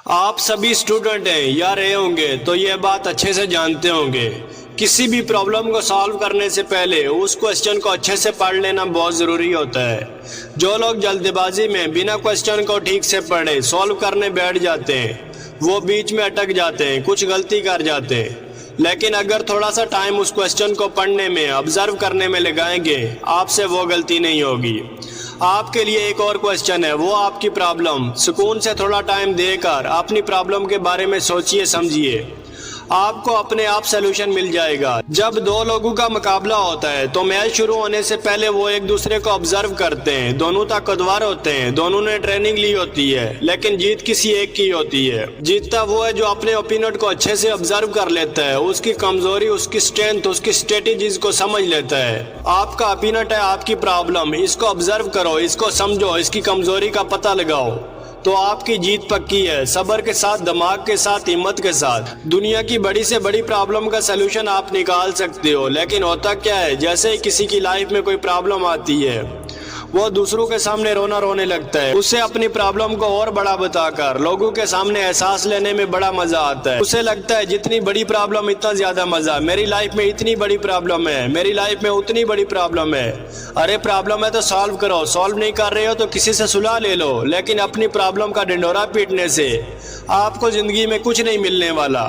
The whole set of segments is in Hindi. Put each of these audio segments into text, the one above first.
आप सभी स्टूडेंट हैं या रहे होंगे तो ये बात अच्छे से जानते होंगे। किसी भी प्रॉब्लम को सॉल्व करने से पहले उस क्वेश्चन को अच्छे से पढ़ लेना बहुत ज़रूरी होता है। जो लोग जल्दबाजी में बिना क्वेश्चन को ठीक से पढ़े सॉल्व करने बैठ जाते हैं वो बीच में अटक जाते हैं, कुछ गलती कर जाते हैं। लेकिन अगर थोड़ा सा टाइम उस क्वेश्चन को पढ़ने में, ऑब्जर्व करने में लगाएंगे, आपसे वो गलती नहीं होगी। आपके लिए एक और क्वेश्चन है, वो आपकी प्रॉब्लम। सुकून से थोड़ा टाइम देकर अपनी प्रॉब्लम के बारे में सोचिए, समझिए, आपको अपने आप सलूशन मिल जाएगा। जब दो लोगों का मुकाबला होता है तो मैच शुरू होने से पहले वो एक दूसरे को ऑब्जर्व करते हैं। दोनों ताकतवर होते हैं, दोनों ने ट्रेनिंग ली होती है, लेकिन जीत किसी एक की होती है। जीतता वो है जो अपने ओपिनियन को अच्छे से ऑब्जर्व कर लेता है, उसकी कमजोरी, उसकी स्ट्रेंथ, उसकी स्ट्रेटेजीज को समझ लेता है। आपका ओपिनियन है आपकी प्रॉब्लम, इसको ऑब्जर्व करो, इसको समझो, इसकी कमजोरी का पता लगाओ, तो आपकी जीत पक्की है। सब्र के साथ, दिमाग के साथ, हिम्मत के साथ दुनिया की बड़ी से बड़ी प्रॉब्लम का सलूशन आप निकाल सकते हो। लेकिन होता क्या है, जैसे ही किसी की लाइफ में कोई प्रॉब्लम आती है वो दूसरों के सामने रोने लगता है। उसे अपनी प्रॉब्लम को और बड़ा बताकर लोगों के सामने एहसास लेने में बड़ा मजा आता है। उसे लगता है जितनी बड़ी प्रॉब्लम इतना ज्यादा मजा, मेरी लाइफ में इतनी बड़ी प्रॉब्लम है, मेरी लाइफ में उतनी बड़ी प्रॉब्लम है। अरे प्रॉब्लम है तो सॉल्व करो, सॉल्व नहीं कर रहे हो तो किसी से सुलह ले लो। लेकिन अपनी प्रॉब्लम का ढिंढोरा पीटने से आपको जिंदगी में कुछ नहीं मिलने वाला।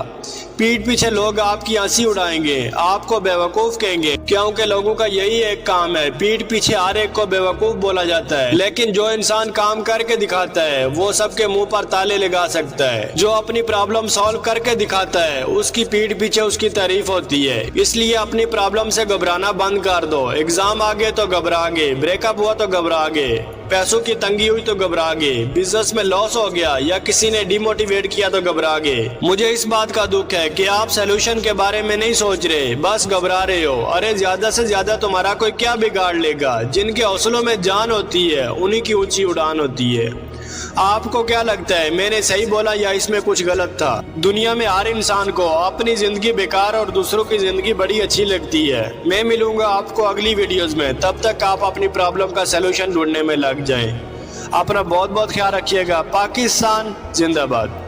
पीठ पीछे लोग आपकी हंसी उड़ाएंगे, आपको बेवकूफ कहेंगे, क्योंकि लोगों का यही एक काम है, पीठ पीछे हर एक को बेवकूफ बोला जाता है। लेकिन जो इंसान काम करके दिखाता है वो सबके मुंह पर ताले लगा सकता है। जो अपनी प्रॉब्लम सॉल्व करके दिखाता है उसकी पीठ पीछे उसकी तारीफ होती है। इसलिए अपनी प्रॉब्लम से घबराना बंद कर दो। एग्जाम आ गए तो घबरा गए, ब्रेकअप हुआ तो घबरा गए, पैसों की तंगी हुई तो घबरा गए, बिजनेस में लॉस हो गया या किसी ने डिमोटिवेट किया तो घबरा गए। मुझे इस बात का दुख है कि आप सलूशन के बारे में नहीं सोच रहे, बस घबरा रहे हो। अरे ज्यादा से ज्यादा तुम्हारा कोई क्या बिगाड़ लेगा। जिनके हौसलों में जान होती है उन्हीं की ऊंची उड़ान होती है। आपको क्या लगता है, मैंने सही बोला या इसमें कुछ गलत था? दुनिया में हर इंसान को अपनी जिंदगी बेकार और दूसरों की जिंदगी बड़ी अच्छी लगती है। मैं मिलूंगा आपको अगली वीडियोस में, तब तक आप अपनी प्रॉब्लम का सलूशन ढूंढने में लग जाएं। अपना बहुत बहुत ख्याल रखिएगा। पाकिस्तान जिंदाबाद।